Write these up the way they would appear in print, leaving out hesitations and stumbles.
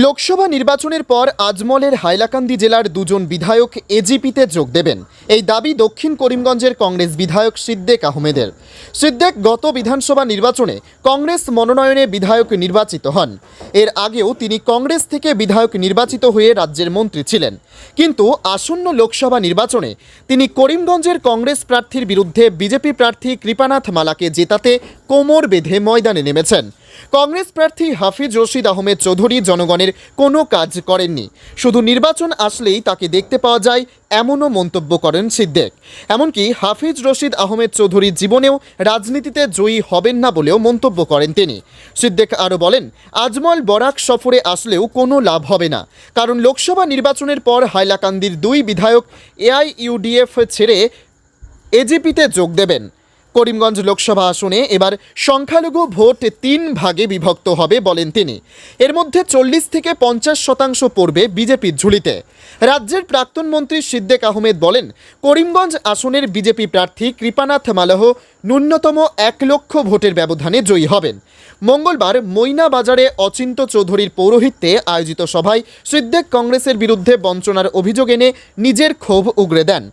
লোকসভা নির্বাচনের পর আজমলের হাইলাকান্দি জেলার দুজন বিধায়ক এজিপিতে যোগ দেবেন, এই দাবি দক্ষিণ করিমগঞ্জের কংগ্রেস বিধায়ক সিদ্দেক আহমেদের। সিদ্দেক গত বিধানসভা নির্বাচনে কংগ্রেস মনোনয়নে বিধায়ক নির্বাচিত হন। এর আগেও তিনি কংগ্রেস থেকে বিধায়ক নির্বাচিত হয়ে রাজ্যের মন্ত্রী ছিলেন, কিন্তু আসন্ন লোকসভা নির্বাচনে তিনি করিমগঞ্জের কংগ্রেস প্রার্থীর বিরুদ্ধে বিজেপি প্রার্থী কৃপানাথ মালাকে জেতাতে কোমর বেঁধে ময়দানে নেমেছেন। কংগ্রেস প্রার্থী হাফিজ রশিদ আহমেদ চৌধুরী জনগণের কোনো কাজ করেননি, শুধু নির্বাচন আসলেই তাকে দেখতে পাওয়া যায় এমনও মন্তব্য করেন সিদ্দেক। এমনকি হাফিজ রশিদ আহমেদ চৌধুরী জীবনেও রাজনীতিতে জয়ী হবেন না বলেও মন্তব্য করেন তিনি। সিদ্দেক আরও বলেন, আজমল বরাক সফরে আসলেও কোনো লাভ হবে না, কারণ লোকসভা নির্বাচনের পর হাইলাকান্দির দুই বিধায়ক এআইইউডিএফ ছেড়ে এজিপিতে যোগ দেবেন। করিমগঞ্জ লোকসভা আসনে এবার সংখ্যালঘু ভোট 3 ভাগে বিভক্ত হবে বলেন তিনি। এর মধ্যে 40 থেকে 50% পড়বে বিজেপির ঝুলিতে। রাজ্যের প্রাক্তন মন্ত্রী সিদ্দেক আহমেদ বলেন, করিমগঞ্জ আসনের বিজেপি প্রার্থী কৃপানাথ মালাহ ন্যূনতম 1 লক্ষ ভোটের ব্যবধানে জয়ী হবেন। মঙ্গলবার ময়না বাজারে অচিন্ত চৌধুরীর পৌরোহিত্যে আয়োজিত সভায় সিদ্দেক কংগ্রেসের বিরুদ্ধে বঞ্চনার অভিযোগ এনে নিজের ক্ষোভ উগরে দেন।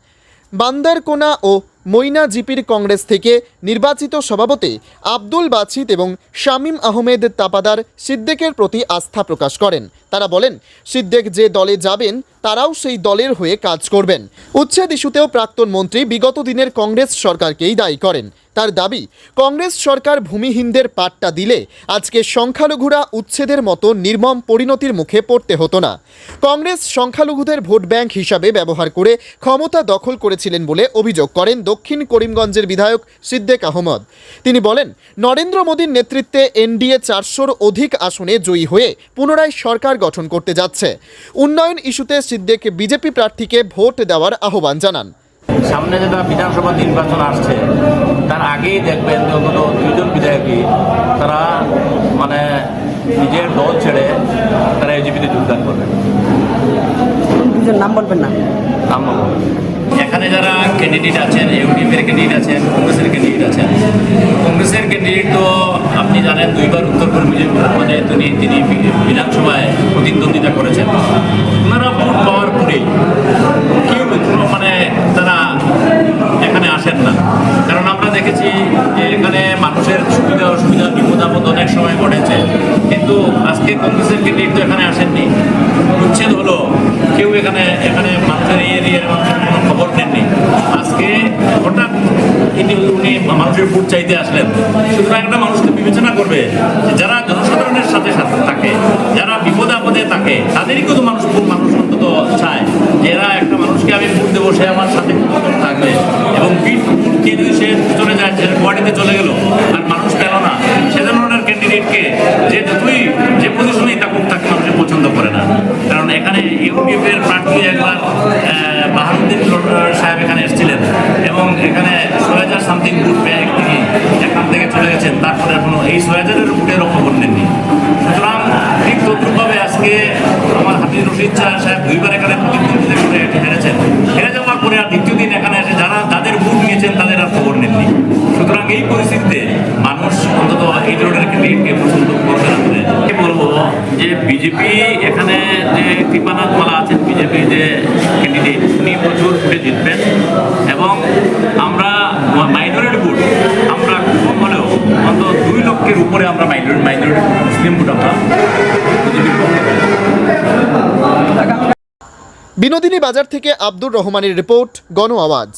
বান্দারকোনা ও ময়না জিপির কংগ্রেস থেকে নির্বাচিত সভাপতি আব্দুল বাছিত এবং শামীম আহমেদ তাপাদার সিদ্দেকের প্রতি আস্থা প্রকাশ করেন। তারা বলেন, সিদ্দেক যে দলে যাবেন তারাও সেই দলের হয়ে কাজ করবেন। উচ্ছেদ ইস্যুতেও প্রাক্তন মন্ত্রী বিগত দিনের কংগ্রেস সরকারকেই দায়ী করেন। তার দাবি, কংগ্রেস সরকার ভূমিহীনদের পাট্টা দিলে আজকে সংখ্যালঘুরা উচ্ছেদের মতো নির্মম পরিণতির মুখে পড়তে হতো না। কংগ্রেস সংখ্যালঘুদের ভোট ব্যাংক হিসাবে ব্যবহার করে ক্ষমতা দখল করেছিলেন বলে অভিযোগ করেন দক্ষিণ করিমগঞ্জের বিধায়ক সিদ্দেক আহমদ। তিনি বলেন, নরেন্দ্র মোদীর নেতৃত্বে এনডিএ 400-র অধিক আসনে জয়ী হয়ে পুনরায় সরকার গঠন করতে যাচ্ছে। উন্নয়ন ইস্যুতে সিদ্দেক বিজেপি প্রার্থীকে ভোট দেওয়ার আহ্বান জানান। সামনে যেটা বিধানসভা নির্বাচন আসছে তার আগেই দেখবেন যে অন্তত 2জন বিধায়কই তারা নিজের দল ছেড়ে তারা এজিপিতে যোগদান করবে। দুজন নাম বলবেন না? নাম বলবো। এখানে যারা ক্যান্ডিডেট আছেন, ইউডিএফের ক্যান্ডিডেট আছেন, কংগ্রেসের ক্যান্ডিডেট আছেন। কংগ্রেসের ক্যান্ডিডেট তো আপনি জানেন 2বার উত্তর কর্মীজে তিনি বিধানসভায় প্রতিদ্বন্দ্বিতা করেছেন। ওনারা ভোট পাওয়ার পরেই কেউ তারা এখানে আসেন না, কারণ আমরা দেখেছি যে এখানে মানুষের সুবিধা অসুবিধা বিপদ আপদ অনেক সময় ঘটেছে, কিন্তু আজকে কংগ্রেসের ক্যান্ডিডেট তো এখানে আসেননি। উচ্ছেদ হলো, কেউ এখানে মানুষের এরিয়ার মানুষের কোনো খবর নেননি। আজকে হঠাৎ উনি মানুষের ভোট চাইতে আসলেন। সুতরাং একটা মানুষ তো বিবেচনা করবে যে যারা জনসাধারণের সাথে সাথে থাকে, যারা বিপদ আপদে থাকে, তাদেরই তো মানুষ অন্তত চায় যে এরা একটা মানুষকে আমি ভোট দেবো, সে আমার সাথে থাকবে। এবং কে যদি সে চলে যায়, সে গুয়াহাটিতে চলে গেল আর মানুষ পেল না, সেজন্য ওনার ক্যান্ডিডেটকে যে যতই যে পজিশনেই থাকুক তাকে মানুষের পছন্দ করে না। কারণ এখানে ইউডিএফের প্রার্থী একবার বাহারুদ্দিন সাহেব এখানে এসেছিলেন এবং এখানে 6,000 সামথিং ভোট পেয়ে তিনি এখান থেকে চলে গেছেন। তারপরে এখনো এই 6,000-এর ভোটেরও খবর নেননি। সুতরাং ঠিক তদ্রুপভাবে আজকে আমার হাফিজ রশিদ সাহেব 2বার এখানে প্রতিদ্বন্দ্বিতা করে হেরেছেন। হেরে যাওয়ার পরে আর দ্বিতীয় দিন এখানে এসে যাদের ভোট নিয়েছেন তাদের আর খবর নেননি। সুতরাং এই পরিস্থিতিতে মানুষ অন্তত এই ধরনের ক্যান্ডিডেটকে পছন্দ করবে না বলে বলবো যে বিজেপি এখানে যে কৃপানাথ মালা আছেন, বিজেপি যে ক্যান্ডিডেট, উনি প্রচুর ভোটে জিতবেন এবং আমরা মাইনরিটি ভোট আমরা কম হলেও অন্তত 2 লক্ষের উপরে আমরা মাইনরিটি মুসলিম ভোট আমরা বিজেপির পক্ষে। বিনোদিনী বাজার থেকে আব্দুর রহমানের রিপোর্ট, গণ আওয়াজ।